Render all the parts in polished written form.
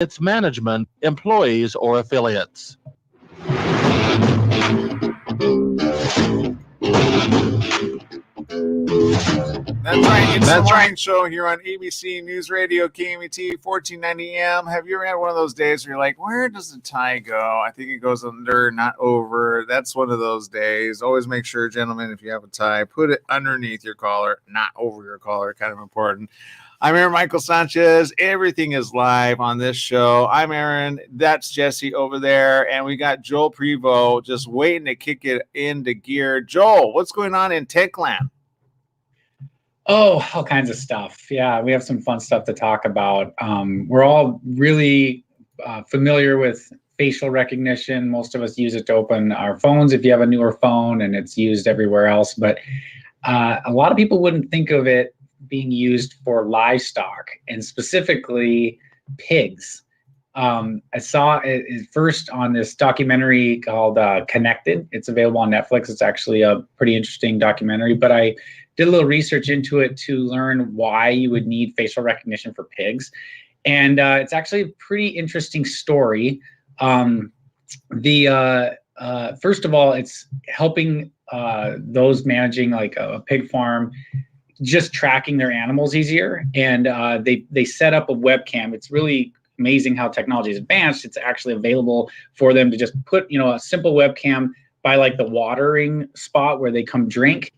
its management, employees, or affiliates. That's right. It's the morning show here on ABC News Radio, KMET 1490 AM. Have you ever had one of those days where you're like, where does the tie go? I think it goes under, not over. That's one of those days. Always make sure, gentlemen, if you have a tie, put it underneath your collar, not over your collar. Kind of important. I'm Aaron Michael Sanchez. Everything is live on this show. I'm Aaron. That's Jesse over there. And we got Joel Prevost just waiting to kick it into gear. Joel, what's going on in Techland? Oh, all kinds of stuff. Yeah, we have some fun stuff to talk about. We're all really familiar with facial recognition. Most of us use it to open our phones if you have a newer phone, and it's used everywhere else. But a lot of people wouldn't think of it being used for livestock, and specifically pigs. I saw it first on this documentary called Connected. It's available on Netflix. It's actually a pretty interesting documentary, but I did a little research into it to learn why you would need facial recognition for pigs. And it's actually a pretty interesting story. First of all, it's helping those managing like a pig farm just tracking their animals easier. And they set up a webcam. It's really amazing how technology is advanced. It's actually available for them to just put, a simple webcam by like the watering spot where they come drink.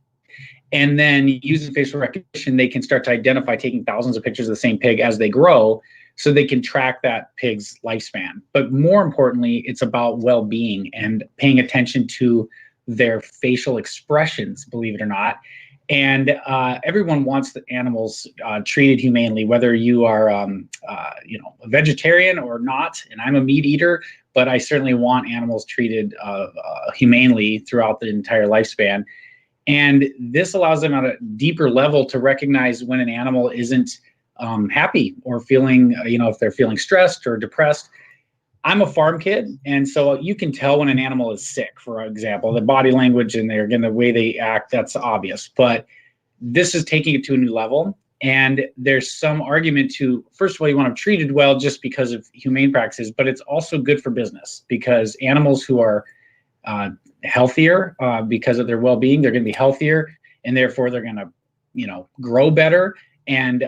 And then using facial recognition, they can start to identify taking thousands of pictures of the same pig as they grow, so they can track that pig's lifespan. But more importantly, it's about well-being and paying attention to their facial expressions, believe it or not. And everyone wants the animals treated humanely, whether you are, a vegetarian or not. And I'm a meat eater, but I certainly want animals treated humanely throughout the entire lifespan. And this allows them at a deeper level to recognize when an animal isn't happy or feeling, if they're feeling stressed or depressed. I'm a farm kid, and so you can tell when an animal is sick, for example. The body language and the way they act, that's obvious. But this is taking it to a new level. And there's some argument to, first of all, you want them treated well just because of humane practices, but it's also good for business because animals who are healthier because of their well-being, they're going to be healthier, and therefore they're going to, grow better and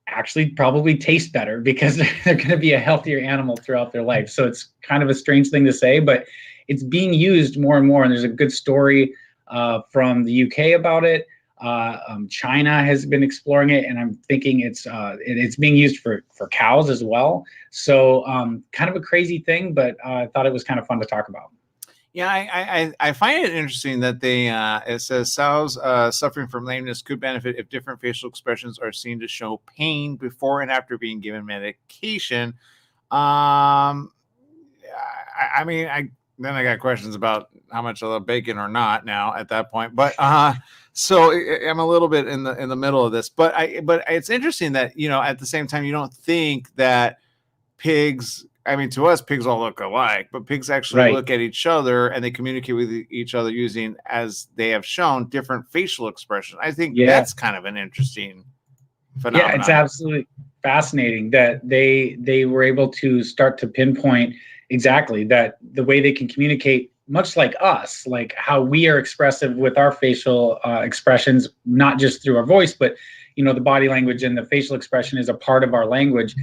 actually probably taste better because they're going to be a healthier animal throughout their life. So it's kind of a strange thing to say, but it's being used more and more. And there's a good story from the UK about it. China has been exploring it, and I'm thinking it's being used for cows as well. So kind of a crazy thing, but I thought it was kind of fun to talk about. Yeah, I find it interesting that it says sows suffering from lameness could benefit if different facial expressions are seen to show pain before and after being given medication. I got questions about how much I love bacon or not now at that point, but so I'm a little bit in the middle of this. But it's interesting that at the same time you don't think that pigs. I mean, to us, pigs all look alike, but pigs actually look at each other and they communicate with each other using, as they have shown, different facial expressions. I think that's kind of an interesting phenomenon. Yeah, it's absolutely fascinating that they were able to start to pinpoint exactly that the way they can communicate, much like us, like how we are expressive with our facial expressions, not just through our voice, but the body language and the facial expression is a part of our language.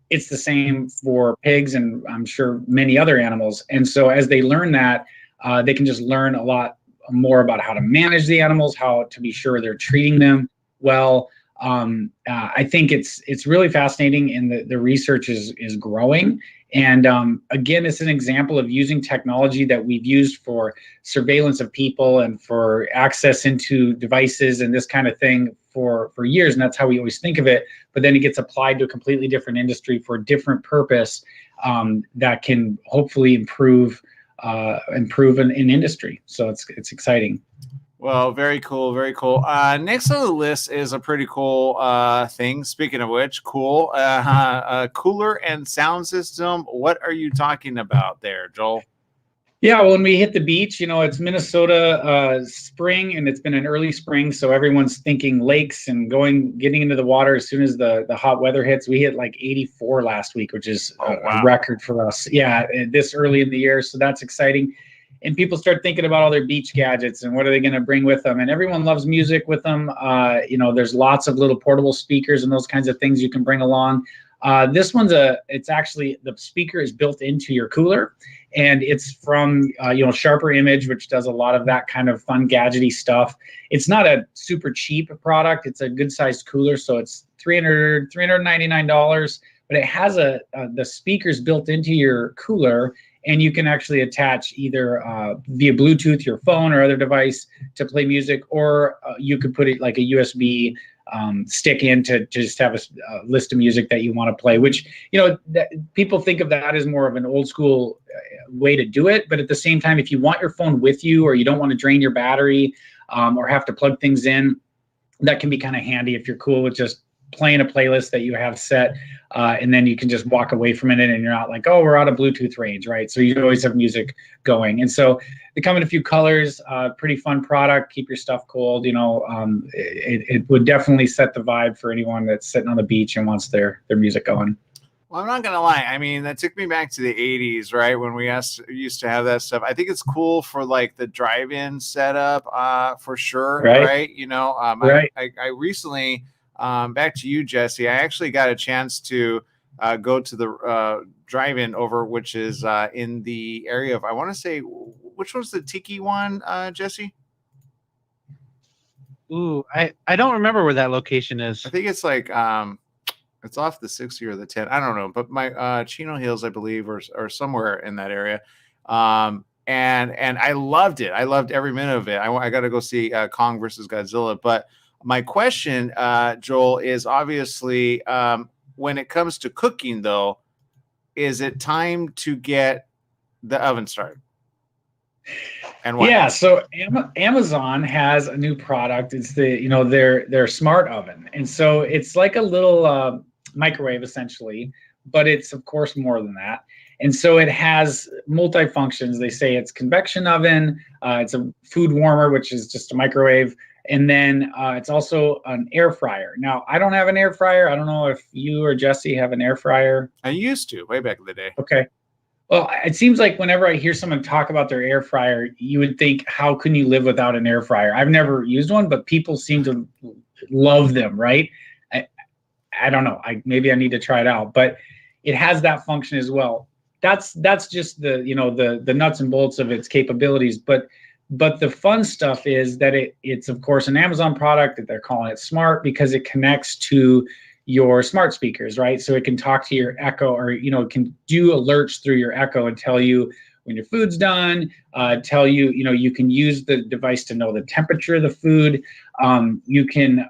It's the same for pigs and I'm sure many other animals. And so as they learn that, they can just learn a lot more about how to manage the animals, how to be sure they're treating them well. I think it's really fascinating, and the research is growing. And again, it's an example of using technology that we've used for surveillance of people and for access into devices and this kind of thing for years. And that's how we always think of it. But then it gets applied to a completely different industry for a different purpose that can hopefully improve in industry. So it's exciting. Well, very cool, very cool. Next on the list is a pretty cool thing. Speaking of which, cool. Cooler and sound system. What are you talking about there, Joel? Yeah, when we hit the beach, it's Minnesota spring, and it's been an early spring, so everyone's thinking lakes and getting into the water as soon as the hot weather hits. We hit like 84 last week, which is a record for us. Yeah, this early in the year, so that's exciting. And people start thinking about all their beach gadgets and what are they going to bring with them. And everyone loves music with them. There's lots of little portable speakers and those kinds of things you can bring along. This one's it's actually, the speaker is built into your cooler, and it's from, Sharper Image, which does a lot of that kind of fun gadgety stuff. It's not a super cheap product. It's a good sized cooler. So it's $399, but it has the speakers built into your cooler, and you can actually attach either via Bluetooth your phone or other device to play music, or you could put it like a USB stick in to just have a list of music that you want to play, which, people think of that as more of an old school way to do it. But at the same time, if you want your phone with you, or you don't want to drain your battery or have to plug things in, that can be kind of handy if you're cool with just playing a playlist that you have set, and then you can just walk away from it, and you're not like, oh, we're out of Bluetooth range, right? So you always have music going. And so they come in a few colors, pretty fun product, keep your stuff cold. It would definitely set the vibe for anyone that's sitting on the beach and wants their music going. Well, I'm not going to lie. I mean, that took me back to the 80s, right? When we used to have that stuff. I think it's cool for like the drive-in setup, for sure, right? Right. I recently, back to you, Jesse, I actually got a chance to go to the drive-in over, which is in the area of, I want to say, which one's the Tiki one, Jesse? Ooh, I don't remember where that location is. I think it's like it's off the 60 or the 10. I don't know, but my Chino Hills, I believe, or somewhere in that area. And I loved it. I loved every minute of it. I got to go see Kong versus Godzilla. But my question, Joel, is obviously when it comes to cooking, though, is it time to get the oven started? And why? Yeah, so Amazon has a new product. It's their smart oven, and so it's like a little microwave essentially, but it's of course more than that. And so it has multi-functions. They say it's convection oven, it's a food warmer, which is just a microwave, and then it's also an air fryer. Now, I don't have an air fryer. I don't know if you or Jesse have an air fryer. I used to way back in the day. Okay. Well, it seems like whenever I hear someone talk about their air fryer, you would think, how can you live without an air fryer? I've never used one, but people seem to love them, right? I don't know. Maybe I need to try it out, but it has that function as well. That's just the nuts and bolts of its capabilities. But the fun stuff is that it's of course an Amazon product that they're calling it smart because it connects to your smart speakers, right? So it can talk to your Echo, or it can do alerts through your Echo and tell you when your food's done. Tell you, you can use the device to know the temperature of the food. You can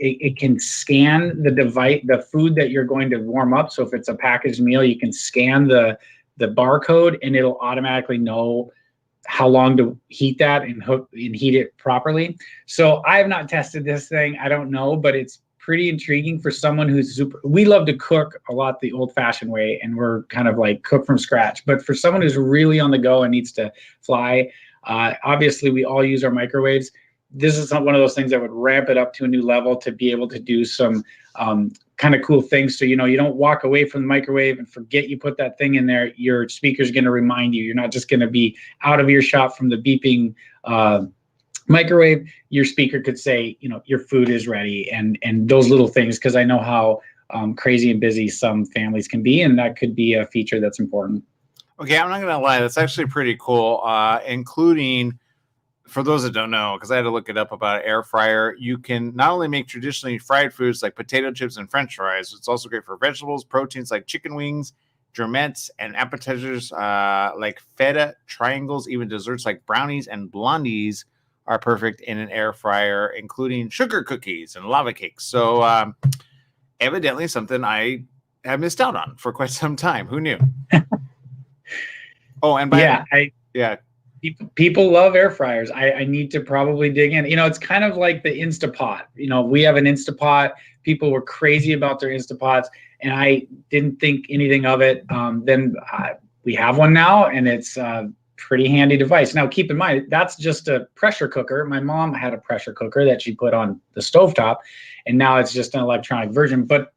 it can scan the food that you're going to warm up. So if it's a packaged meal, you can scan the barcode, and it'll automatically know how long to heat that and heat it properly. So I have not tested this thing. I don't know, but it's pretty intriguing for someone who's we love to cook a lot the old fashioned way, and we're kind of like cook from scratch. But for someone who's really on the go and needs to fly, obviously we all use our microwaves. This is not one of those things that would ramp it up to a new level to be able to do some kind of cool things. So, you don't walk away from the microwave and forget you put that thing in there. Your speaker's going to remind you. You're not just going to be out of earshot from the beeping microwave. Your speaker could say, your food is ready, and those little things, because I know how crazy and busy some families can be, and that could be a feature that's important. Okay, I'm not going to lie. That's actually pretty cool, including, for those that don't know, because I had to look it up about an air fryer, you can not only make traditionally fried foods like potato chips and french fries, it's also great for vegetables, proteins like chicken wings, drumettes, and appetizers like feta, triangles, even desserts like brownies and blondies are perfect in an air fryer, including sugar cookies and lava cakes. So evidently something I have missed out on for quite some time. Who knew? Oh, and people love air fryers. I need to probably dig in. It's kind of like the Instapot. We have an Instapot. People were crazy about their Instapots, and I didn't think anything of it. Then we have one now, and it's a pretty handy device. Now, keep in mind, that's just a pressure cooker. My mom had a pressure cooker that she put on the stovetop, and now it's just an electronic version. But,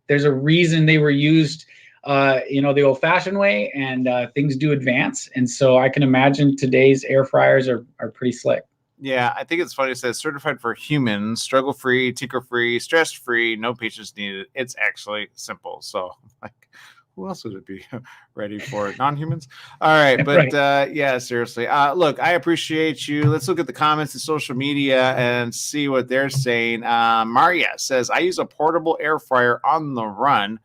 there's a reason they were used, the old-fashioned way, and things do advance. And so I can imagine today's air fryers are pretty slick. Yeah, I think it's funny. It says certified for humans, struggle-free, tinker-free, stress-free, no patience needed. It's actually simple. So, who else would it be ready for? Non-humans? All right. But Right. yeah, seriously. Look, I appreciate you. Let's look at the comments in social media and see what they're saying. Maria says, I use a portable air fryer on the run.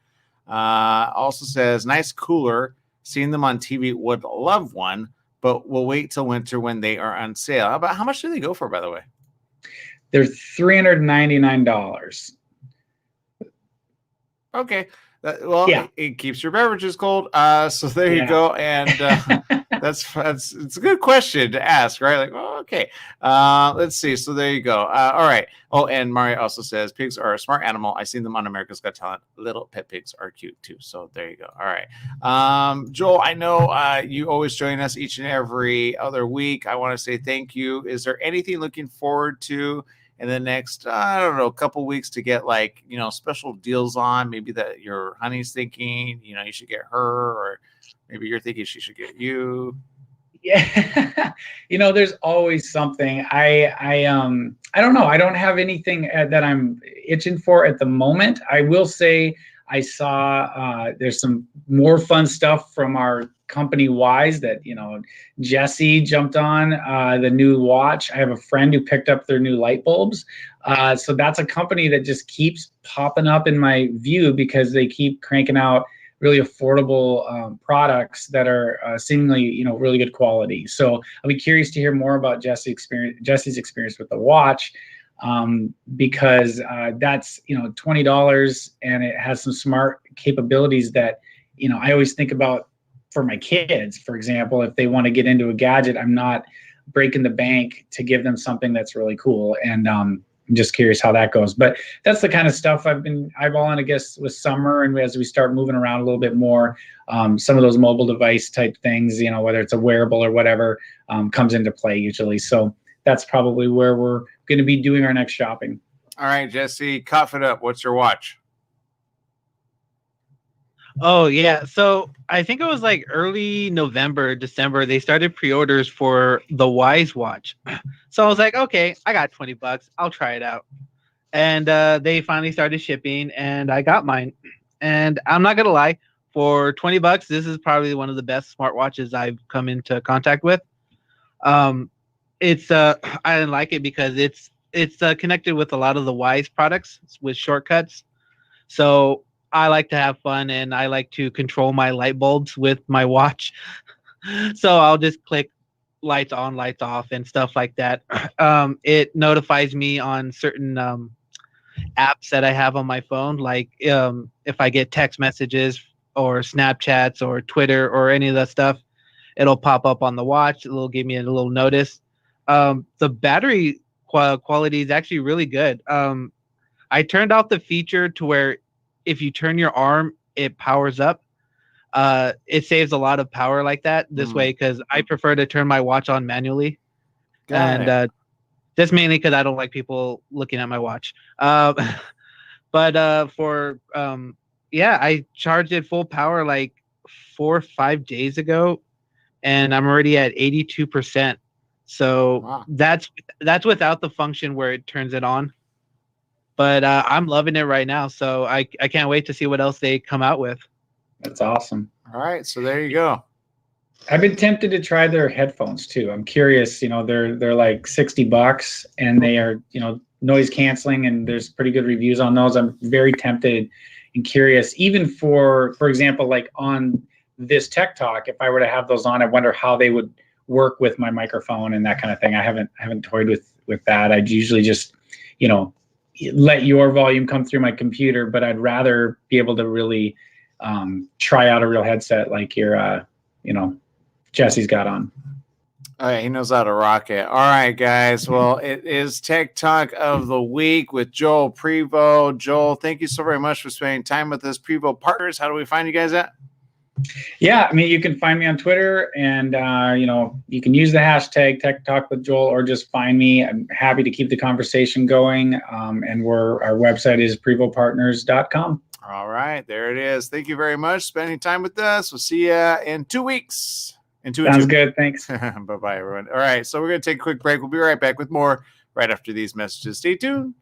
Also says, nice cooler. Seeing them on TV, would love one, but we'll wait till winter when they are on sale. How much do they go for, by the way? They're $399. Okay. Yeah. It keeps your beverages cold. So there you go. And it's a good question to ask, right? Like, okay. Let's see. So there you go. All right. Oh, and Mario also says pigs are a smart animal. I've seen them on America's Got Talent. Little pet pigs are cute too. So there you go. All right. Joel, I know you always join us each and every other week. I want to say thank you. Is there anything looking forward to in the next, couple weeks to get special deals on? Maybe that your honey's thinking, you should get her, or maybe you're thinking she should get you. Yeah. There's always something. I don't know. I don't have anything that I'm itching for at the moment. I will say I saw there's some more fun stuff from our company Wise that, Jesse jumped on the new watch. I have a friend who picked up their new light bulbs. So that's a company that just keeps popping up in my view because they keep cranking out really affordable products that are seemingly, really good quality. So I'll be curious to hear more about Jesse's experience with the watch, because that's, $20, and it has some smart capabilities that, I always think about for my kids. For example, if they want to get into a gadget, I'm not breaking the bank to give them something that's really cool. And I'm just curious how that goes. But that's the kind of stuff I've been eyeballing, I guess, with summer, and as we start moving around a little bit more, some of those mobile device type things, whether it's a wearable or whatever, comes into play usually. So that's probably where we're going to be doing our next shopping. All right, Jesse, cough it up. What's your watch? Oh yeah, so I think it was like early November, December. They started pre-orders for the Wise watch, so I was like, okay, I got $20, I'll try it out. And they finally started shipping, and I got mine. And I'm not gonna lie, for $20, this is probably one of the best smartwatches I've come into contact with. It's I didn't like it because it's connected with a lot of the Wise products with shortcuts. So I like to have fun, and I like to control my light bulbs with my watch. So I'll just click lights on, lights off, and stuff like that. It notifies me on certain apps that I have on my phone, like if I get text messages or Snapchats or Twitter or any of that stuff, it'll pop up on the watch. It'll give me a little notice. The battery quality is actually really good. I turned off the feature to where if you turn your arm, it powers up. It saves a lot of power like that this way, because I prefer to turn my watch on manually. Just mainly because I don't like people looking at my watch. I charged it full power like 4 or 5 days ago, and I'm already at 82%. So wow. That's without the function where it turns it on. But I'm loving it right now, so I can't wait to see what else they come out with. That's awesome. All right, so there you go. I've been tempted to try their headphones too. I'm curious, they're like $60 and they are, noise canceling, and there's pretty good reviews on those. I'm very tempted and curious, even for example, like on this Tech Talk, if I were to have those on, I wonder how they would work with my microphone and that kind of thing. I haven't toyed with that. I'd usually just, let your volume come through my computer, but I'd rather be able to really try out a real headset like your, Jesse's got on. All right, he knows how to rock it. All right, guys. Well, it is Tech Talk of the Week with Joel Prevost. Joel, thank you so very much for spending time with us. Prevost Partners, how do we find you guys at? Yeah, I mean, you can find me on Twitter, and you can use the hashtag Tech Talk with Joel, or just find me. I'm happy to keep the conversation going. And our website is prevopartners.com. All right, there it is. Thank you very much for spending time with us. We'll see you in 2 weeks. Sounds good. Thanks. Bye-bye, everyone. All right, so we're going to take a quick break. We'll be right back with more right after these messages. Stay tuned.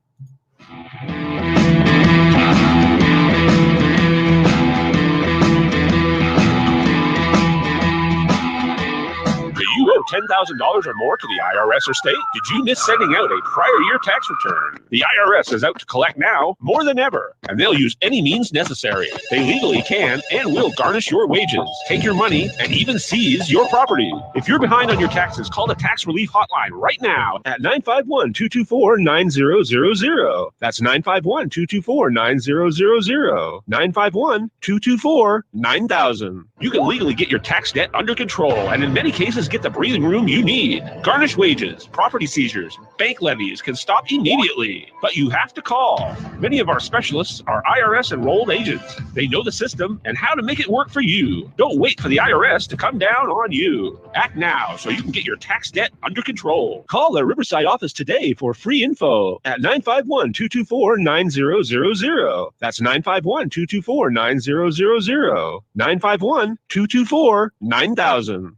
Do you owe $10,000 or more to the IRS or state? Did you miss sending out a prior year tax return? The IRS is out to collect now more than ever, and they'll use any means necessary. They legally can and will garnish your wages, take your money, and even seize your property. If you're behind on your taxes, call the tax relief hotline right now at 951-224-9000. That's 951-224-9000. 951-224-9000. You can legally get your tax debt under control, and in many cases get the breathing room you need. Garnish wages, property seizures, bank levies can stop immediately, but you have to call. Many of our specialists are IRS enrolled agents. They know the system and how to make it work for you. Don't wait for the IRS to come down on you. Act now so you can get your tax debt under control. Call the Riverside office today for free info at 951-224-9000. That's 951-224-9000. 951-224-9000.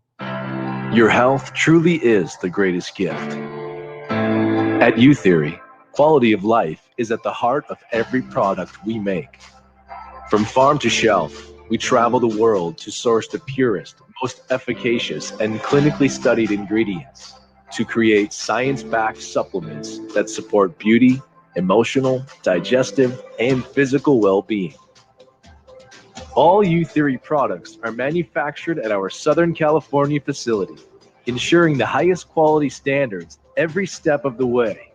Your health truly is the greatest gift. At U-Theory, quality of life is at the heart of every product we make. From farm to shelf, we travel the world to source the purest, most efficacious, and clinically studied ingredients to create science-backed supplements that support beauty, emotional, digestive, and physical well-being. All U-Theory products are manufactured at our Southern California facility, ensuring the highest quality standards every step of the way.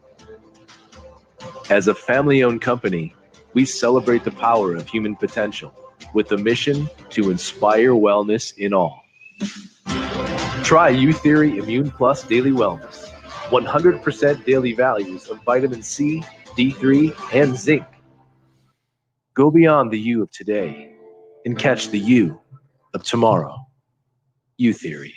As a family-owned company, we celebrate the power of human potential with a mission to inspire wellness in all. Try U-Theory Immune Plus Daily Wellness, 100% daily values of vitamin C, D3, and zinc. Go beyond the you of today and catch the you of tomorrow. U-Theory.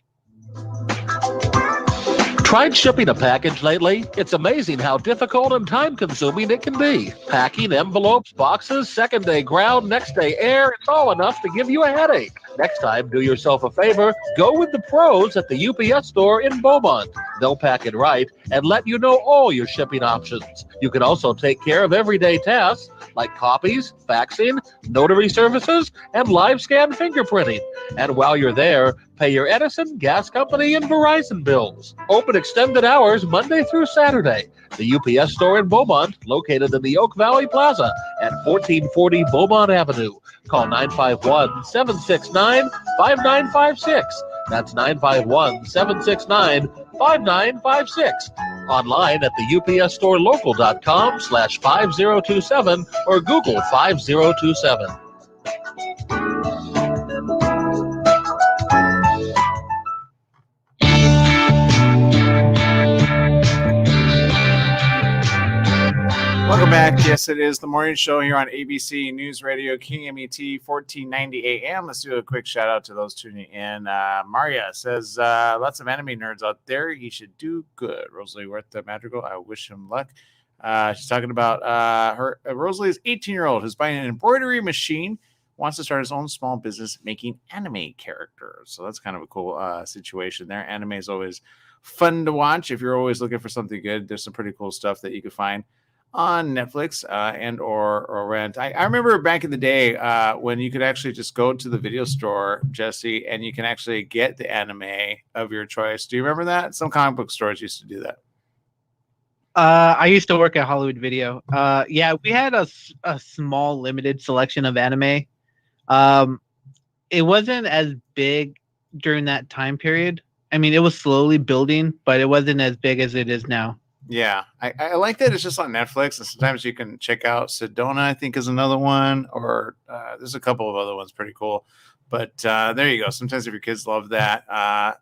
Tried shipping a package lately? It's amazing how difficult and time-consuming it can be. Packing, envelopes, boxes, second-day ground, next-day air, it's all enough to give you a headache. Next time, do yourself a favor, go with the pros at the UPS store in Beaumont. They'll pack it right and let you know all your shipping options. You can also take care of everyday tasks like copies, faxing, notary services, and live scan fingerprinting. And while you're there, pay your Edison, gas company, and Verizon bills. Open extended hours Monday through Saturday. The UPS store in Beaumont, located in the Oak Valley Plaza at 1440 Beaumont Avenue. Call 951-769-5956. That's 951-769-5956. Online at the upsstorelocal.com/5027 or Google 5027. Welcome back. Yes, it is the morning show here on ABC News Radio, KMET 1490 AM. Let's do a quick shout out to those tuning in. Maria says, lots of anime nerds out there. He should do good. Rosalie Worth the Madrigal, I wish him luck. She's talking about Rosalie is 18-year-old who's buying an embroidery machine, wants to start his own small business making anime characters. So that's kind of a cool situation there. Anime is always fun to watch. If you're always looking for something good, there's some pretty cool stuff that you can find on Netflix and or rent. I remember back in the day when you could actually just go to the video store, Jesse, and you can actually get the anime of your choice. Do you remember that? Some comic book stores used to do that. I used to work at Hollywood Video. Yeah, we had a small limited selection of anime. It wasn't as big during that time period. I mean, it was slowly building, but it wasn't as big as it is now. Yeah, I like that it's just on Netflix, and sometimes you can check out Sedona, I think is another one, or there's a couple of other ones pretty cool. But there you go. Sometimes if your kids love that,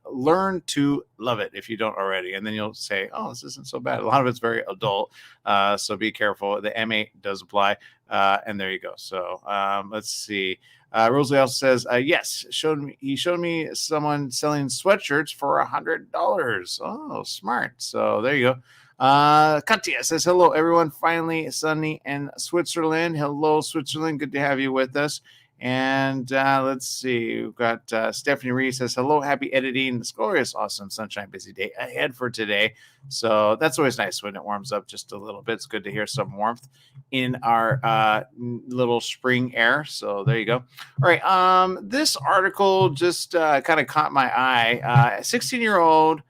learn to love it if you don't already. And then you'll say, oh, this isn't so bad. A lot of it's very adult, so be careful. The MA does apply, and there you go. So let's see. Rosalie also says, yes, he showed me someone selling sweatshirts for $100. Oh, smart. So there you go. Katia says, hello, everyone. Finally, sunny in Switzerland. Hello, Switzerland. Good to have you with us. And let's see. We've got Stephanie Reed says, hello, happy editing. This glorious, awesome, sunshine, busy day ahead for today. So that's always nice when it warms up just a little bit. It's good to hear some warmth in our little spring air. So there you go. All right. This article just kind of caught my eye. A 16-year-old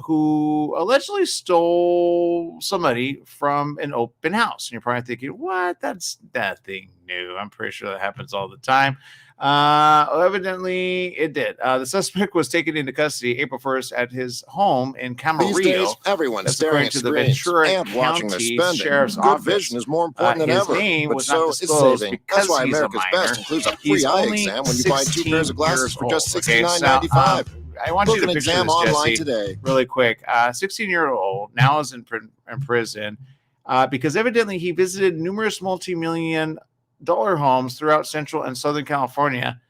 who allegedly stole somebody from an open house. And you're probably thinking, what? That's nothing new. I'm pretty sure that happens all the time. Evidently, it did. The suspect was taken into custody April 1st at his home in Camarillo. These days, everyone's staring at to the screens Ventura and watching their County spending. Sheriff's Good Office. vision is more important than His ever, name but was so not is disclosed saving. because That's why he's a America's minor. Best includes a He's free eye only exam when you buy 2 pairs of glasses for just Okay, $69.95. I want Book you to an picture exam this, online Jesse, today. really quick. 16-year-old now is in prison because evidently he visited numerous multi-million-dollar homes throughout Central and Southern California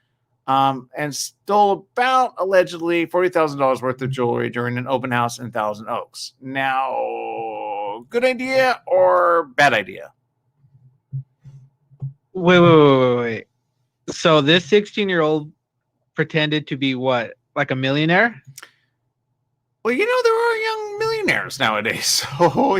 and stole about, allegedly, $40,000 worth of jewelry during an open house in Thousand Oaks. Now, good idea or bad idea? Wait. So this 16-year-old pretended to be what? Like a millionaire? Well, there are young millionaires nowadays. So,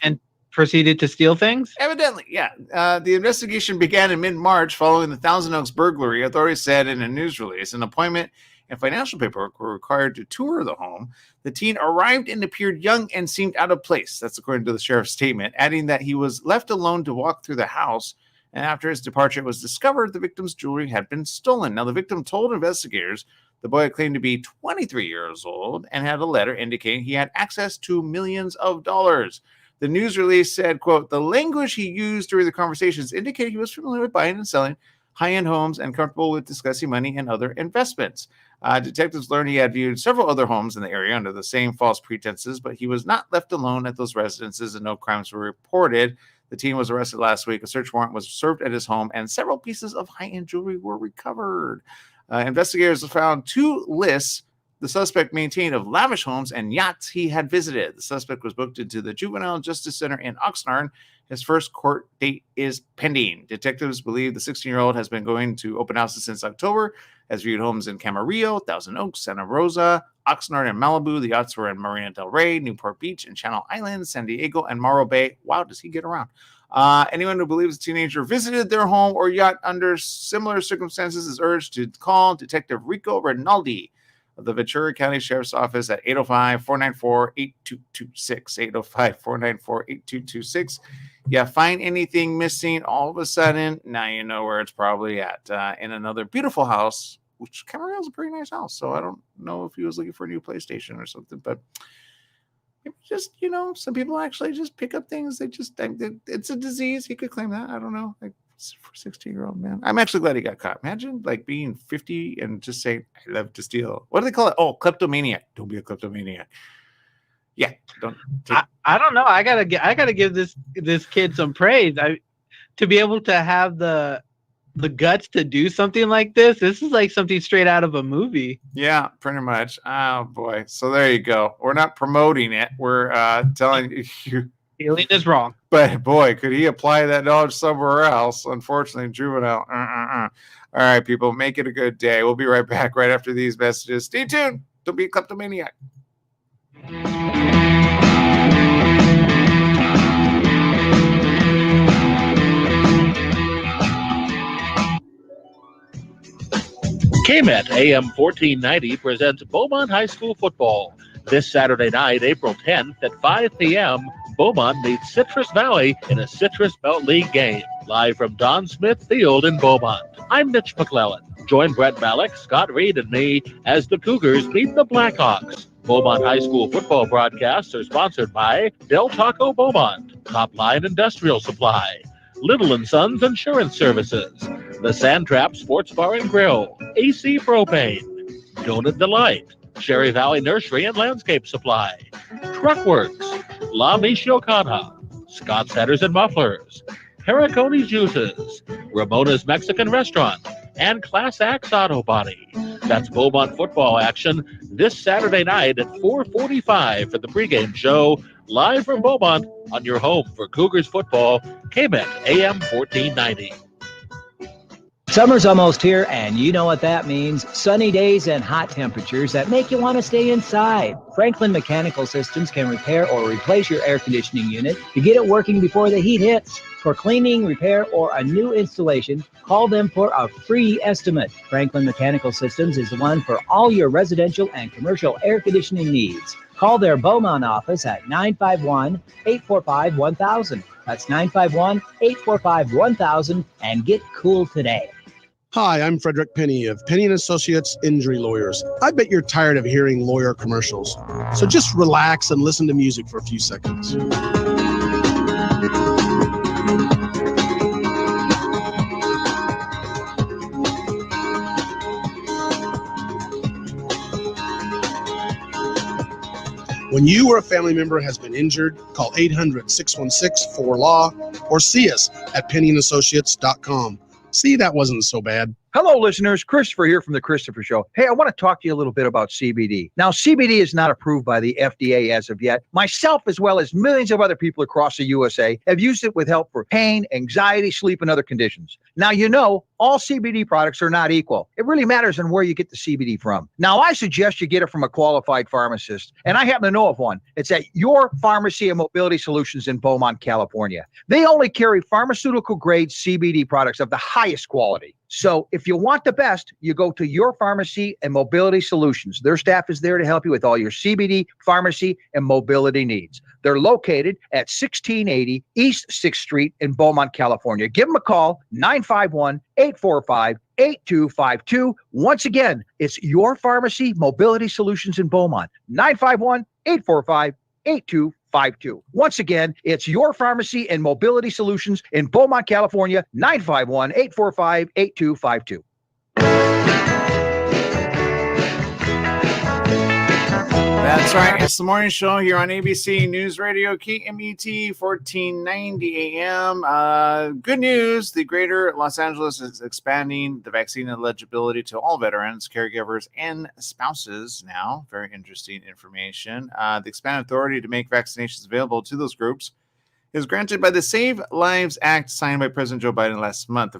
And proceeded to steal things? Evidently, yeah. The investigation began in mid-March following the Thousand Oaks burglary. Authorities said in a news release an appointment and financial paperwork were required to tour the home. The teen arrived and appeared young and seemed out of place. That's according to the sheriff's statement, adding that he was left alone to walk through the house. And after his departure, it was discovered the victim's jewelry had been stolen. Now, the victim told investigators the boy had claimed to be 23 years old and had a letter indicating he had access to millions of dollars. The news release said, quote, the language he used during the conversations indicated he was familiar with buying and selling high-end homes and comfortable with discussing money and other investments. Detectives learned he had viewed several other homes in the area under the same false pretenses, but he was not left alone at those residences and no crimes were reported. The teen was arrested last week. A search warrant was served at his home and several pieces of high-end jewelry were recovered. Investigators found 2 lists the suspect maintained of lavish homes and yachts he had visited. The suspect was booked into the Juvenile Justice Center in Oxnard. His first court date is pending. Detectives believe the 16-year-old has been going to open houses since October, has viewed homes in Camarillo, Thousand Oaks, Santa Rosa, Oxnard, and Malibu. The yachts were in Marina del Rey, Newport Beach, and Channel Islands, San Diego, and Morro Bay. Wow, does he get around? Anyone who believes a teenager visited their home or yacht under similar circumstances is urged to call Detective Rico Rinaldi of the Ventura County Sheriff's Office at 805-494-8226. 805-494-8226. You find anything missing all of a sudden, now you know where it's probably at. In another beautiful house, which Camarillo is a pretty nice house, so I don't know if he was looking for a new PlayStation or something, but just, some people actually just pick up things. It's a disease. He could claim that. I don't know. Like, for 16-year-old man. I'm actually glad he got caught. Imagine like being 50 and just saying, I love to steal. What do they call it? Oh, kleptomaniac. Don't be a kleptomaniac. Yeah. I don't know. I gotta give this kid some praise. To be able to have the guts to do something like this. This is like something straight out of a movie. Yeah, pretty much. Oh boy. So there you go. We're not promoting it. We're telling you. Stealing is wrong. But boy, could he apply that knowledge somewhere else? Unfortunately, juvenile. All right, people, make it a good day. We'll be right back right after these messages. Stay tuned. Don't be a kleptomaniac. KMET AM 1490 presents Beaumont High School football. This Saturday night, April 10th at 5 p.m., Beaumont meets Citrus Valley in a Citrus Belt League game. Live from Don Smith Field in Beaumont. I'm Mitch McClellan. Join Brett Malik, Scott Reed, and me as the Cougars meet the Blackhawks. Beaumont High School football broadcasts are sponsored by Del Taco Beaumont, Top Line Industrial Supply, Little & Sons Insurance Services, the Sandtrap Sports Bar and Grill, AC Propane, Donut Delight, Cherry Valley Nursery and Landscape Supply, Truckworks, La Michoacana, Scott's Headers and Mufflers, Pericone Juices, Ramona's Mexican Restaurant, and Class X Auto Body. That's Beaumont football action this Saturday night at 4:45 for the pregame show, live from Beaumont on your home for Cougars football, KBET AM 1490. Summer's almost here, and you know what that means. Sunny days and hot temperatures that make you want to stay inside. Franklin Mechanical Systems can repair or replace your air conditioning unit to get it working before the heat hits. For cleaning, repair, or a new installation, call them for a free estimate. Franklin Mechanical Systems is the one for all your residential and commercial air conditioning needs. Call their Beaumont office at 951-845-1000. That's 951-845-1000 and get cool today. Hi, I'm Frederick Penny of Penny & Associates Injury Lawyers. I bet you're tired of hearing lawyer commercials. So just relax and listen to music for a few seconds. When you or a family member has been injured, call 800-616-4LAW or see us at PennyandAssociates.com. See, that wasn't so bad. Hello, listeners. Christopher here from The Christopher Show. Hey, I want to talk to you a little bit about CBD. Now, CBD is not approved by the FDA as of yet. Myself, as well as millions of other people across the USA, have used it with help for pain, anxiety, sleep, and other conditions. Now, you know, all CBD products are not equal. It really matters on where you get the CBD from. Now, I suggest you get it from a qualified pharmacist, and I happen to know of one. It's at Your Pharmacy and Mobility Solutions in Beaumont, California. They only carry pharmaceutical-grade CBD products of the highest quality. So if you want the best, you go to Your Pharmacy and Mobility Solutions. Their staff is there to help you with all your CBD, pharmacy, and mobility needs. They're located at 1680 East 6th Street in Beaumont, California. Give them a call, 951-845-8252. Once again, it's Your Pharmacy Mobility Solutions in Beaumont, 951-845-8252. Once again, it's Your Pharmacy and Mobility Solutions in Beaumont, California, 951-845-8252. That's right. It's the morning show here on ABC News Radio, KMET 1490 AM. Good news. The greater Los Angeles is expanding the vaccine eligibility to all veterans, caregivers, and spouses now. Very interesting information. The expanded authority to make vaccinations available to those groups is granted by the Save Lives Act signed by President Joe Biden last month.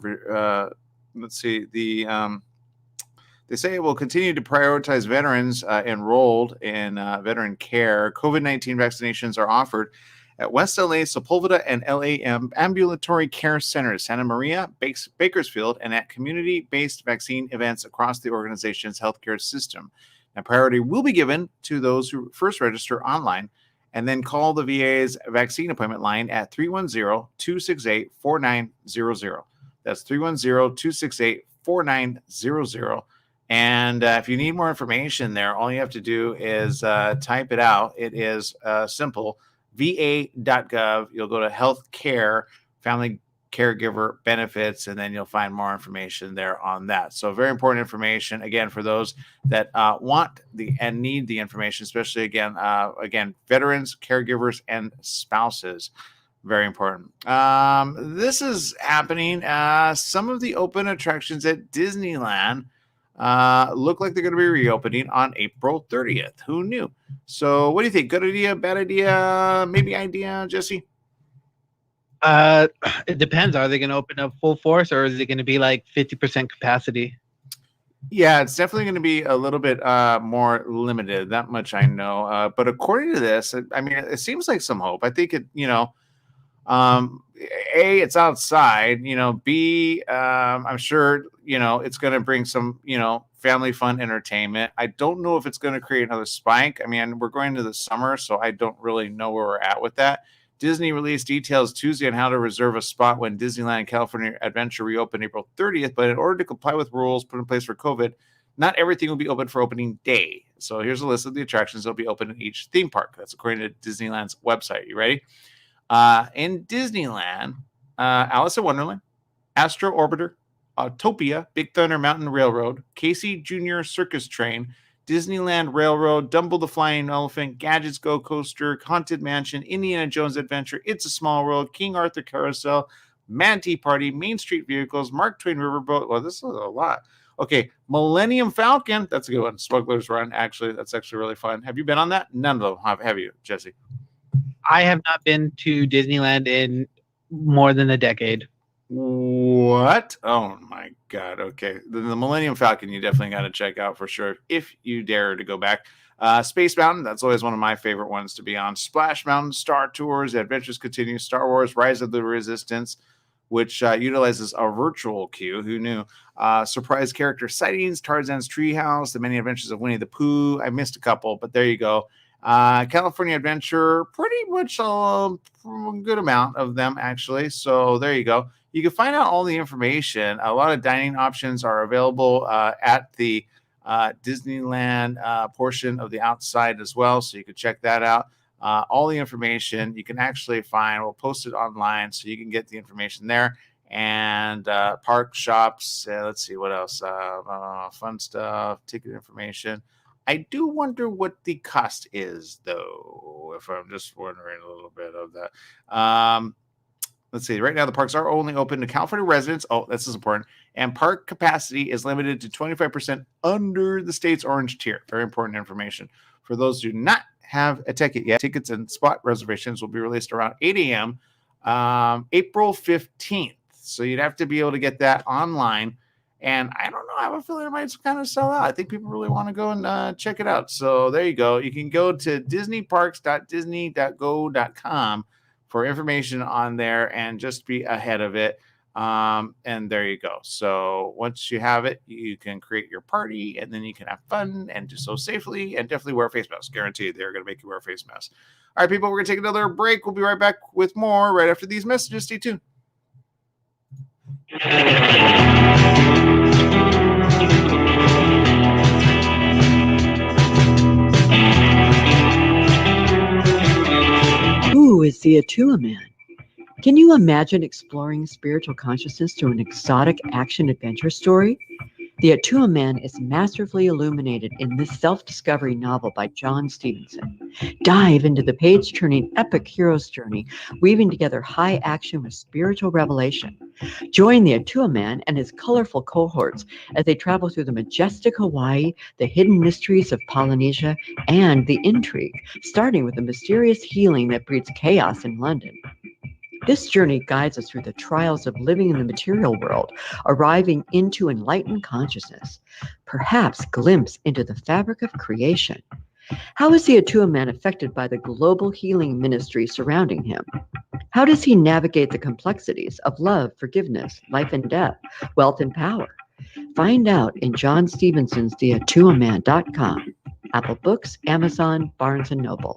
They say it will continue to prioritize veterans enrolled in veteran care. COVID-19 vaccinations are offered at West LA, Sepulveda, and LA ambulatory care centers, Santa Maria, Bakersfield, and at community-based vaccine events across the organization's healthcare system. Now, priority will be given to those who first register online and then call the VA's vaccine appointment line at 310-268-4900. That's 310-268-4900. And if you need more information there, all you have to do is type it out. It is simple, va.gov. You'll go to healthcare, family caregiver benefits, and then you'll find more information there on that. So very important information, again, for those that want and need the information, especially, again, veterans, caregivers, and spouses. Very important. This is happening. Some of the open attractions at Disneyland look like they're going to be reopening on April 30th. Who knew? So what do you think? Good idea, bad idea, maybe idea, Jesse? It depends. Are they going to open up full force, or is it going to be like 50% capacity? Yeah, it's definitely going to be a little bit more limited. That much I know. But according to this, I mean, it seems like some hope. I think it, A, it's outside, B, I'm sure, it's going to bring some, family fun entertainment. I don't know if it's going to create another spike. I mean, we're going to the summer, so I don't really know where we're at with that. Disney released details Tuesday on how to reserve a spot when Disneyland California Adventure reopened April 30th, but in order to comply with rules put in place for COVID, not everything will be open for opening day. So here's a list of the attractions that will be open in each theme park. That's according to Disneyland's website. You ready? In Disneyland, Alice in Wonderland, Astro Orbiter, Autopia, Big Thunder Mountain Railroad, Casey Jr. Circus Train, Disneyland Railroad, Dumbo the Flying Elephant, Gadgets Go Coaster, Haunted Mansion, Indiana Jones Adventure, It's a Small World, King Arthur Carousel, Manatee Party, Main Street Vehicles, Mark Twain Riverboat. Well, this is a lot. Okay, Millennium Falcon. That's a good one. Smuggler's Run. Actually, that's actually really fun. Have you been on that? None of them have you, Jesse? I have not been to Disneyland in more than a decade. What? Oh my God. Okay. The Millennium Falcon, you definitely got to check out for sure if you dare to go back. Space Mountain, that's always one of my favorite ones to be on. Splash Mountain, Star Tours, Adventures Continue, Star Wars, Rise of the Resistance, which utilizes a virtual queue. Who knew? Surprise character sightings, Tarzan's Treehouse, The Many Adventures of Winnie the Pooh. I missed a couple, but there you go. California Adventure, pretty much a good amount of them, actually. So there you go. You can find out all the information. A lot of dining options are available at the Disneyland portion of the outside as well. So you can check that out. All the information you can actually find. We'll post it online so you can get the information there. And park shops. Let's see what else. Fun stuff. Ticket information. I do wonder what the cost is, though, if I'm just wondering a little bit of that. Let's see. Right now, the parks are only open to California residents. Oh, this is important. And park capacity is limited to 25% under the state's orange tier. Very important information. For those who do not have a ticket yet, tickets and spot reservations will be released around 8 a.m. April 15th. So you'd have to be able to get that online. And I don't know. I have a feeling it might kind of sell out. I think people really want to go and check it out. So there you go. You can go to disneyparks.disney.go.com for information on there and just be ahead of it. And there you go. So once you have it, you can create your party and then you can have fun and do so safely and definitely wear a face mask. Guaranteed they're going to make you wear a face mask. All right, people, we're going to take another break. We'll be right back with more right after these messages. Stay tuned. Who is the Atua Man? Can you imagine exploring spiritual consciousness through an exotic action-adventure story? The Atua Man is masterfully illuminated in this self-discovery novel by John Stevenson. Dive into the page-turning epic hero's journey, weaving together high action with spiritual revelation. Join the Atua Man and his colorful cohorts as they travel through the majestic Hawaii, the hidden mysteries of Polynesia, and the intrigue, starting with the mysterious healing that breeds chaos in London. This journey guides us through the trials of living in the material world, arriving into enlightened consciousness, perhaps glimpse into the fabric of creation. How is the Atua Man affected by the global healing ministry surrounding him? How does he navigate the complexities of love, forgiveness, life and death, wealth and power? Find out in John Stevenson's TheAtuaMan.com, Apple Books, Amazon, Barnes & Noble.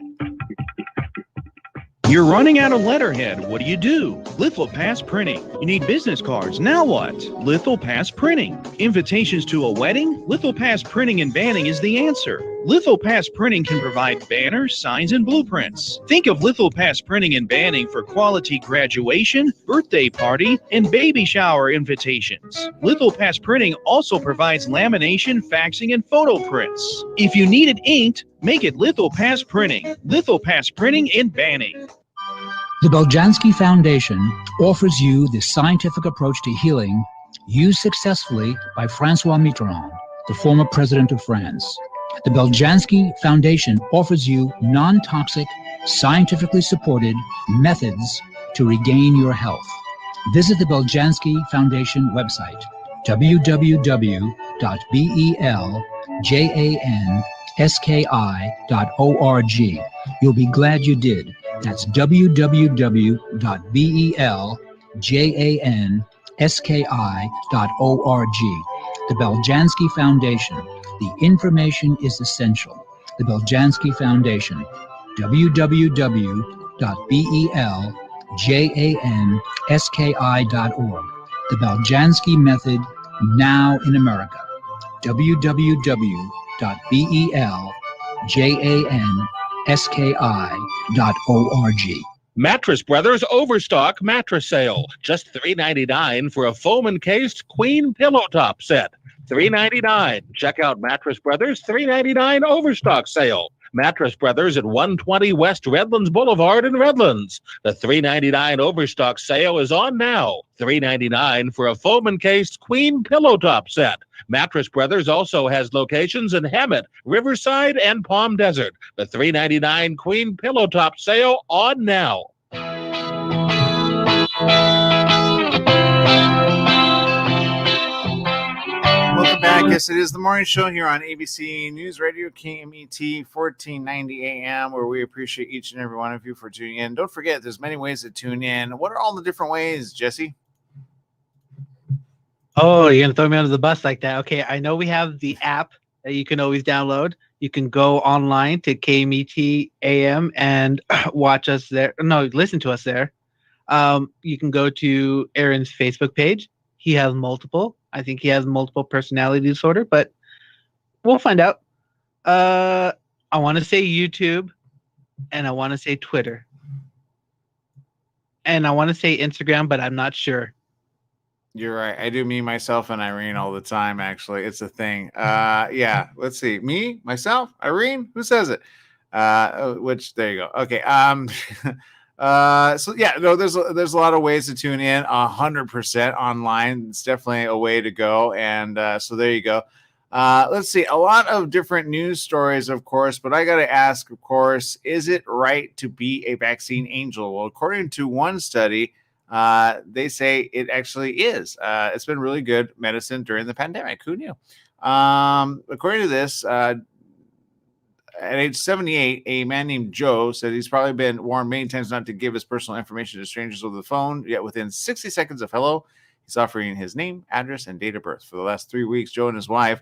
You're running out of letterhead. What do? Lithopass Printing. You need business cards. Now what? Lithopass Printing. Invitations to a wedding? Lithopass Printing and Banning is the answer. Lithopass Printing can provide banners, signs, and blueprints. Think of Lithopass Printing and Banning for quality graduation, birthday party, and baby shower invitations. Lithopass Printing also provides lamination, faxing, and photo prints. If you need it inked, make it Lithopass Printing. Lithopass Printing and Banning. The Beljanski Foundation offers you the scientific approach to healing used successfully by Francois Mitterrand, the former president of France. The Beljanski Foundation offers you non-toxic, scientifically supported methods to regain your health. Visit the Beljanski Foundation website, www.beljanski.org. You'll be glad you did. That's www.beljanski.org. The Beljanski Foundation. The information is essential. The Beljanski Foundation. www.beljanski.org. The Beljanski Method, now in America. www.beljanski.org. Mattress Brothers Overstock Mattress Sale. Just $3.99 for a foam encased queen pillow top set. $3.99. Check out Mattress Brothers $3.99 Overstock Sale. Mattress Brothers at 120 West Redlands Boulevard in Redlands. The $3.99 overstock sale is on now. $3.99 for a foam encased queen pillow top set. Mattress Brothers also has locations in Hemet, Riverside, and Palm Desert. The $3.99 queen pillow top sale on now. Welcome back. Yes, it is the morning show here on ABC News Radio, KMET 1490 AM, where we appreciate each and every one of you for tuning in. Don't forget, there's many ways to tune in. What are all the different ways, Jesse? Oh, you're gonna throw me under the bus like that? Okay, I know we have the app that you can always download. You can go online to KMET AM and watch us there. No, listen to us there. You can go to Aaron's Facebook page. He has multiple. I think he has multiple personality disorder, but we'll find out. I want to say YouTube, and I want to say Twitter, and I want to say Instagram, but I'm not sure. You're right. I do me, myself, and Irene all the time, actually. It's a thing. Yeah, let's see. Me, myself, Irene? Who says it? Which, there you go. Okay. So yeah, no, there's a lot of ways to tune in. 100% online. It's definitely a way to go. And so there you go. Let's see. A lot of different news stories, of course, but I got to ask, of course, is it right to be a vaccine angel? Well, according to one study, they say it actually is. It's been really good medicine during the pandemic. Who knew? According to this, at age 78, a man named Joe said he's probably been warned many times not to give his personal information to strangers over the phone. Yet within 60 seconds of hello, he's offering his name, address, and date of birth. For the last 3 weeks, Joe and his wife,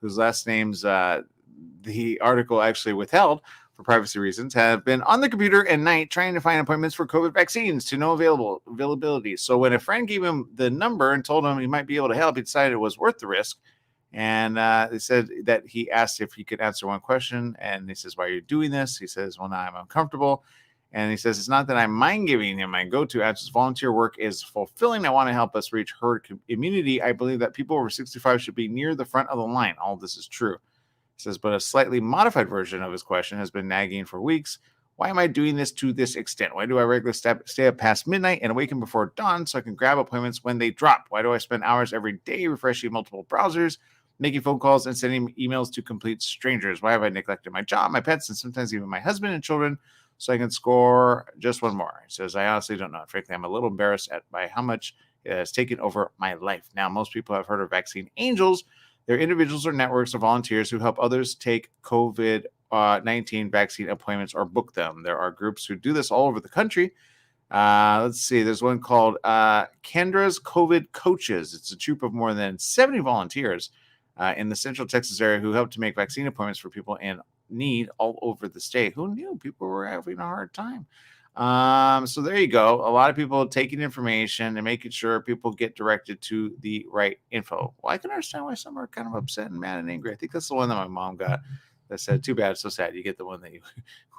whose last names the article actually withheld for privacy reasons, have been on the computer at night trying to find appointments for COVID vaccines to no availability. So when a friend gave him the number and told him he might be able to help, he decided it was worth the risk. And they said that he asked if he could answer one question. And he says, why are you doing this? He says, well, now I'm uncomfortable. And he says, it's not that I'm mind giving him my go-to answers. Volunteer work is fulfilling. I want to help us reach herd immunity. I believe that people over 65 should be near the front of the line. All of this is true. He says, but a slightly modified version of his question has been nagging for weeks. Why am I doing this to this extent? Why do I regularly stay up past midnight and awaken before dawn so I can grab appointments when they drop? Why do I spend hours every day refreshing multiple browsers, making phone calls, and sending emails to complete strangers? Why have I neglected my job, my pets, and sometimes even my husband and children so I can score just one more? He says, I honestly don't know. Frankly, I'm a little embarrassed by how much it has taken over my life. Now, most people have heard of vaccine angels. They're individuals or networks of volunteers who help others take COVID-19 vaccine appointments or book them. There are groups who do this all over the country. Let's see. There's one called Kendra's COVID Coaches. It's a troop of more than 70 volunteers in the Central Texas area who help to make vaccine appointments for people in need all over the state. Who knew people were having a hard time? So there you go. A lot of people taking information and making sure people get directed to the right info. Well, I can understand why some are kind of upset and mad and angry. I think that's the one that my mom got that said, too bad, so sad. You get the one that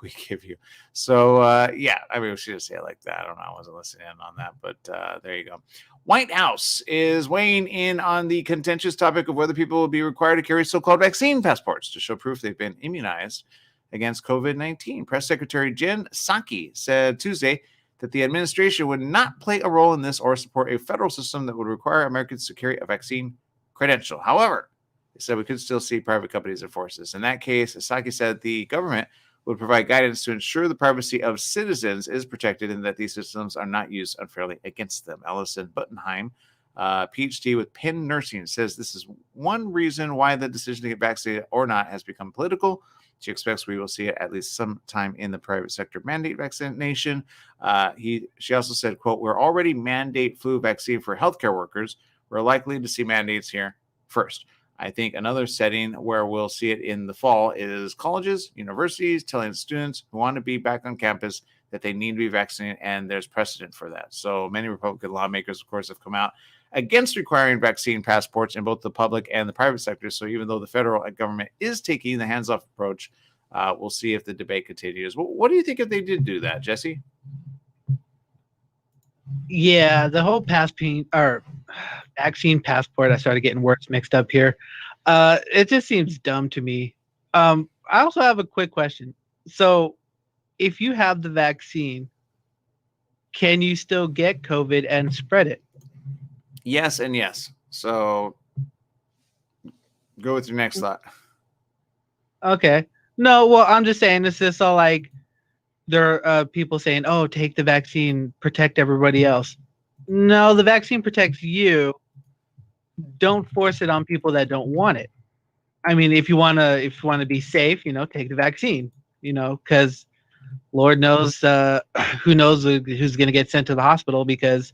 we give you. So, yeah, I mean, she just say it like that. I don't know. I wasn't listening in on that, but there you go. White House is weighing in on the contentious topic of whether people will be required to carry so-called vaccine passports to show proof they've been immunized against COVID-19. Press Secretary Jen Psaki said Tuesday that the administration would not play a role in this or support a federal system that would require Americans to carry a vaccine credential. However, they said we could still see private companies enforce this. In that case, Psaki said the government would provide guidance to ensure the privacy of citizens is protected and that these systems are not used unfairly against them. Allison Buttenheim, PhD with Penn Nursing, says this is one reason why the decision to get vaccinated or not has become political. She expects we will see it at least sometime in the private sector mandate vaccination. She also said, quote, we're already mandate flu vaccine for healthcare workers. We're likely to see mandates here first. I think another setting where we'll see it in the fall is colleges, universities, telling students who want to be back on campus that they need to be vaccinated, and there's precedent for that. So many Republican lawmakers, of course, have come out against requiring vaccine passports in both the public and the private sector. So even though the federal government is taking the hands-off approach, we'll see if the debate continues. What do you think if they did do that, Jesse? Yeah, the whole vaccine passport, I started getting words mixed up here. It just seems dumb to me. I also have a quick question. So, if you have the vaccine, can you still get COVID and spread it? Yes and yes. So go with your next thought. Okay. No, well, I'm just saying this is all like there are people saying, "Oh, take the vaccine, protect everybody else." No, the vaccine protects you. Don't force it on people that don't want it. I mean, if you wanna be safe, take the vaccine. Because Lord knows, who knows who's gonna get sent to the hospital because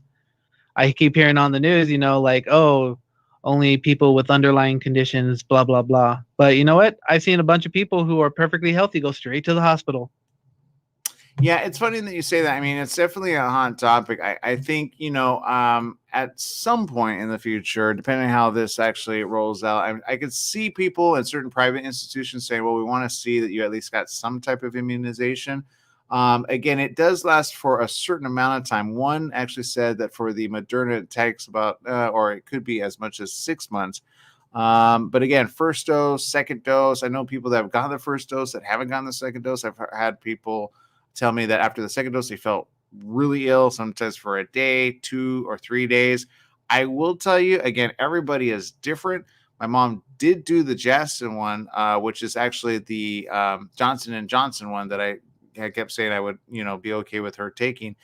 I keep hearing on the news, like, oh, only people with underlying conditions, blah blah blah. But you know what? I've seen a bunch of people who are perfectly healthy go straight to the hospital. Yeah, it's funny that you say that. I mean, it's definitely a hot topic. I think, at some point in the future, depending on how this actually rolls out, I could see people in certain private institutions saying, well, we want to see that you at least got some type of immunization. Again, it does last for a certain amount of time. One actually said that for the Moderna, it takes about, or it could be as much as 6 months. But again, first dose, second dose. I know people that have gotten the first dose that haven't gotten the second dose. I've had people tell me that after the second dose, they felt really ill, sometimes for a day, 2 or 3 days. I will tell you, again, everybody is different. My mom did do the Janssen one, which is actually the Johnson & Johnson one that I kept saying I would, be okay with her taking.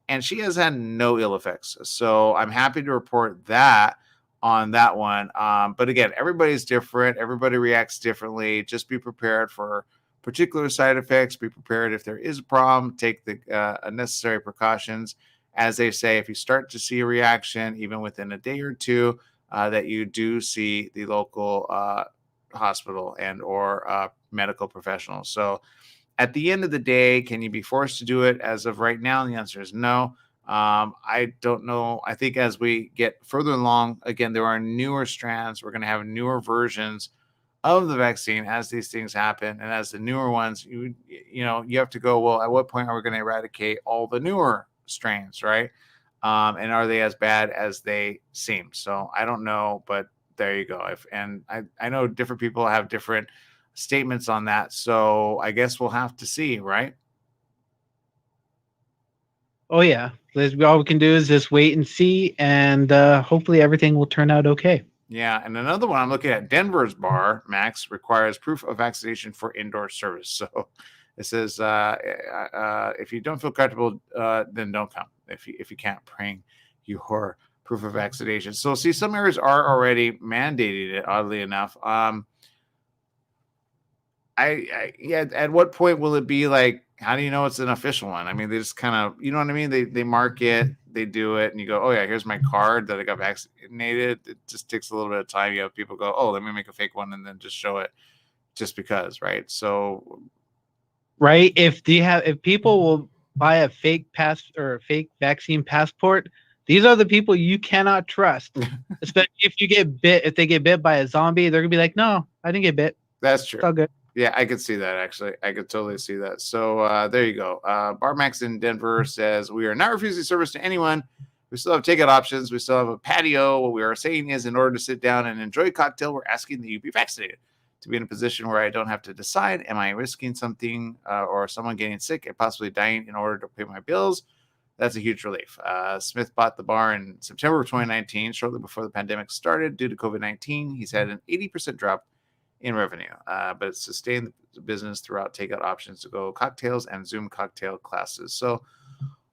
And she has had no ill effects. So I'm happy to report that on that one. But again, everybody's different. Everybody reacts differently. Just be prepared for particular side effects. Be prepared if there is a problem. Take the necessary precautions. As they say, if you start to see a reaction, even within a day or two, that you do see the local hospital and or medical professional. So at the end of the day, can you be forced to do it? As of right now, the answer is no. I don't know. I think as we get further along, again, there are newer strands. We're going to have newer versions of the vaccine as these things happen, and as the newer ones, you have to go, well, at what point are we going to eradicate all the newer strains, right? And are they as bad as they seem? So I don't know, but there you go. I know different people have different statements on that, so I guess we'll have to see, right? Oh yeah, all we can do is just wait and see, and hopefully everything will turn out okay. Yeah, and another one I'm looking at, Denver's bar, Max, requires proof of vaccination for indoor service. So it says if you don't feel comfortable, then don't come. If you can't bring your proof of vaccination. So see, some areas are already mandating it, oddly enough. At what point will it be like, how do you know it's an official one? I mean, they just kind of, you know what I mean? They mark it, they do it, and you go, oh yeah, here's my card that I got vaccinated. It just takes a little bit of time. You have people go, oh, let me make a fake one and then just show it just because, right? So right, if people will buy a fake pass or a fake vaccine passport, these are the people you cannot trust. Especially if they get bit by a zombie, they're gonna be like, no, I didn't get bit. That's true. It's all good. Yeah, I could see that, actually. I could totally see that. So there you go. Barmax in Denver says, we are not refusing service to anyone. We still have takeout options. We still have a patio. What we are saying is, in order to sit down and enjoy a cocktail, we're asking that you be vaccinated. To be in a position where I don't have to decide, am I risking something or someone getting sick and possibly dying in order to pay my bills? That's a huge relief. Smith bought the bar in September of 2019, shortly before the pandemic started. Due to COVID-19, he's had an 80% drop in revenue, but it's sustained the business throughout takeout options to go cocktails and Zoom cocktail classes. So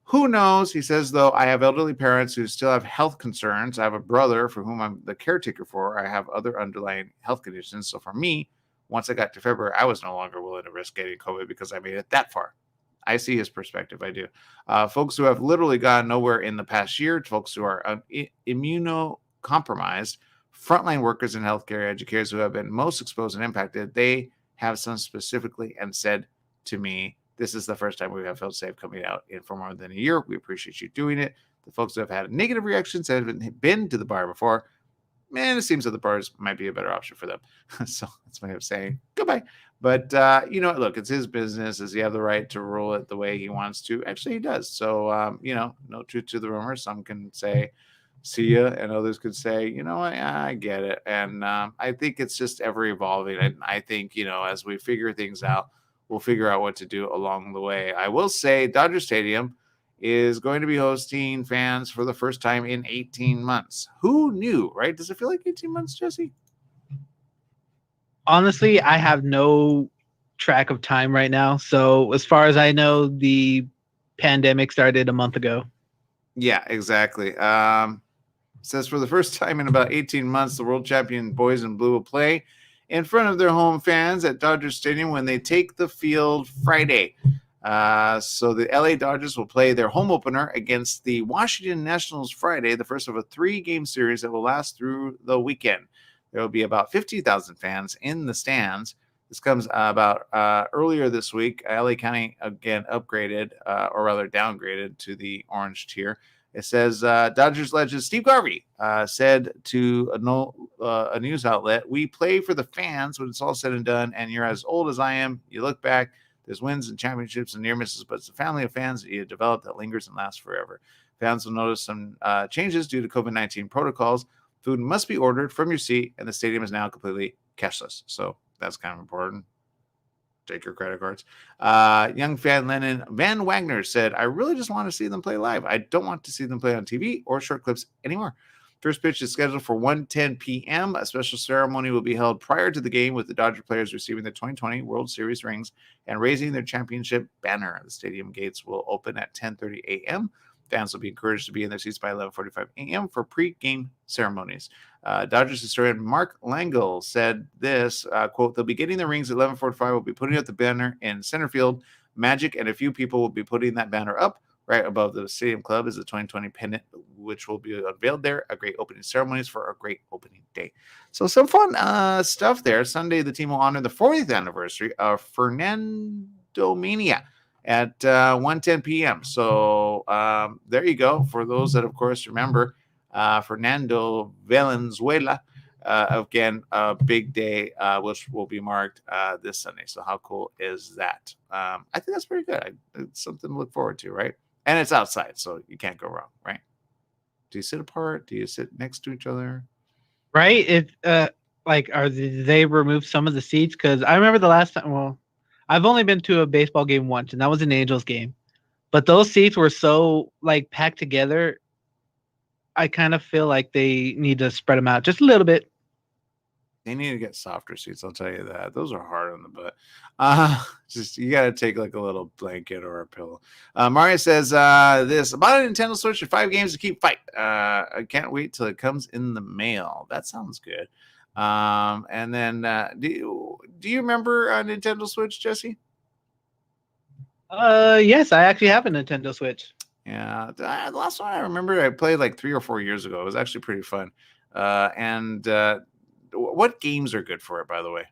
who knows? He says, though, I have elderly parents who still have health concerns. I have a brother for whom I'm the caretaker for. I have other underlying health conditions. So for me, once I got to February, I was no longer willing to risk getting COVID because I made it that far. I see his perspective. I do. Folks who have literally gone nowhere in the past year, folks who are immunocompromised, frontline workers in healthcare, educators who have been most exposed and impacted, they have some specifically and said to me, this is the first time we have felt safe coming out in for more than a year. We appreciate you doing it. The folks who have had negative reactions haven't been to the bar before. Man, it seems that the bars might be a better option for them. So that's my way of saying goodbye. But, look, it's his business. Does he have the right to rule it the way he wants to? Actually, he does. So, no truth to the rumor. Some can say see ya, and others could say, you know what, yeah, I get it. And I think it's just ever evolving. And I think, as we figure things out, we'll figure out what to do along the way. I will say Dodger Stadium is going to be hosting fans for the first time in 18 months. Who knew, right? Does it feel like 18 months, Jesse? Honestly, I have no track of time right now. So as far as I know, the pandemic started a month ago. Yeah, exactly. Says for the first time in about 18 months, the world champion boys in blue will play in front of their home fans at Dodger Stadium when they take the field Friday. So the LA Dodgers will play their home opener against the Washington Nationals Friday, the first of a 3-game series that will last through the weekend. There will be about 50,000 fans in the stands. This comes about earlier this week. LA County again upgraded, or rather downgraded, to the orange tier. It says Dodgers legend Steve Garvey said to a news outlet, "We play for the fans when it's all said and done, and you're as old as I am. You look back, there's wins and championships and near misses, but it's a family of fans that you develop that lingers and lasts forever. Fans will notice some changes due to COVID-19 protocols. Food must be ordered from your seat, and the stadium is now completely cashless." So that's kind of important. Take your credit cards. Young fan Lennon Van Wagner said, "I really just want to see them play live. I don't want to see them play on TV or short clips anymore." First pitch is scheduled for 1:10 p.m. A special ceremony will be held prior to the game with the Dodger players receiving the 2020 World Series rings and raising their championship banner. The stadium gates will open at 10:30 a.m. Fans will be encouraged to be in their seats by 11:45 a.m. for pre-game ceremonies. Dodgers historian Mark Langle said this, quote, "They'll be getting the rings at 11:45. We'll be putting up the banner in center field. Magic and a few people will be putting that banner up right above the Stadium Club is the 2020 pennant, which will be unveiled there. A great opening ceremonies for a great opening day." So some fun stuff there. Sunday, the team will honor the 40th anniversary of Fernandomania at 1:10 p.m. So there you go. For those that, of course, remember Fernando Valenzuela, again, a big day, which will be marked this Sunday. So how cool is that? I think that's pretty good. It's something to look forward to, right? And it's outside, so you can't go wrong, right? Do you sit apart? Do you sit next to each other? Right? If they removed some of the seats? Because I remember the last time. Well, I've only been to a baseball game once, and that was an Angels game. But those seats were so packed together. I kind of feel like they need to spread them out just a little bit. They need to get softer seats, I'll tell you that. Those are hard on the butt. Just you got to take a little blanket or a pillow. Mario says this about a Nintendo Switch and 5 games to keep fight. I can't wait till it comes in the mail. That sounds good. And then do you remember a Nintendo Switch, Jesse? Yes, I actually have a Nintendo Switch. Yeah, the last one I remember I played 3 or 4 years ago. It was actually pretty fun. What games are good for it, by the way?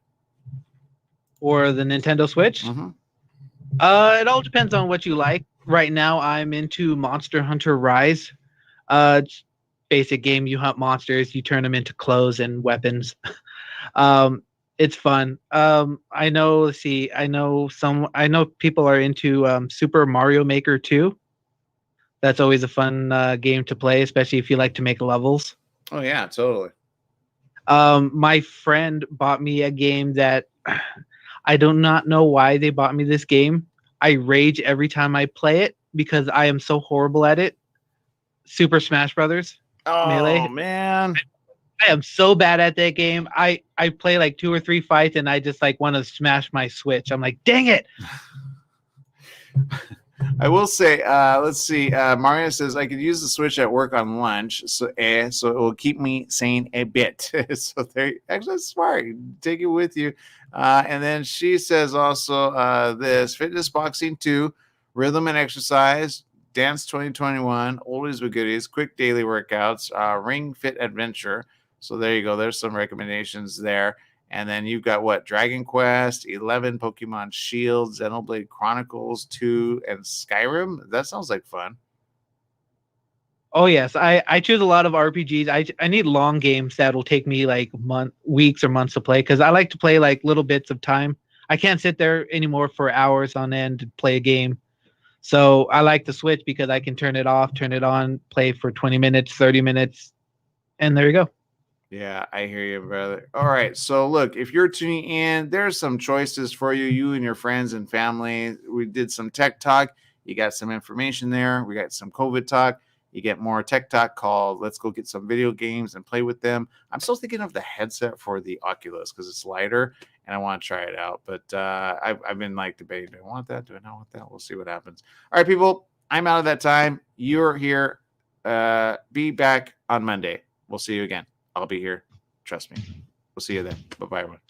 Or the Nintendo Switch? Mm-hmm. It all depends on what you like. Right now, I'm into Monster Hunter Rise. Basic game. You hunt monsters. You turn them into clothes and weapons. It's fun. I know people are into Super Mario Maker 2. That's always a fun game to play, especially if you like to make levels. Oh yeah, totally. My friend bought me a game that I do not know why they bought me this game. I rage every time I play it because I am so horrible at it. Super Smash Brothers. Oh, Melee. Man. I am so bad at that game. I play 2 or 3 fights and I just want to smash my Switch. I'm like, dang it. I will say, let's see. Mario says I could use the Switch at work on lunch, so it will keep me sane a bit. So actually, that's smart. Take it with you. And then she says also this Fitness Boxing 2, Rhythm and Exercise, Dance 2021, Oldies with Goodies, Quick Daily Workouts, Ring Fit Adventure. So there you go. There's some recommendations there. And then you've got Dragon Quest, 11, Pokemon Shield, Xenoblade Chronicles 2, and Skyrim. That sounds like fun. Oh, yes. I choose a lot of RPGs. I need long games that will take me weeks or months to play because I like to play little bits of time. I can't sit there anymore for hours on end to play a game. So I like the Switch because I can turn it off, turn it on, play for 20 minutes, 30 minutes, and there you go. Yeah, I hear you, brother. All right. So look, if you're tuning in, there's some choices for you, you and your friends and family. We did some tech talk. You got some information there. We got some COVID talk. You get more tech talk called Let's Go Get Some Video Games and Play with Them. I'm still thinking of the headset for the Oculus because it's lighter and I want to try it out. But I've been like debating, do I want that? Do I not want that? We'll see what happens. All right, people, I'm out of that time. You're here. Be back on Monday. We'll see you again. I'll be here. Trust me. We'll see you then. Bye-bye, everyone.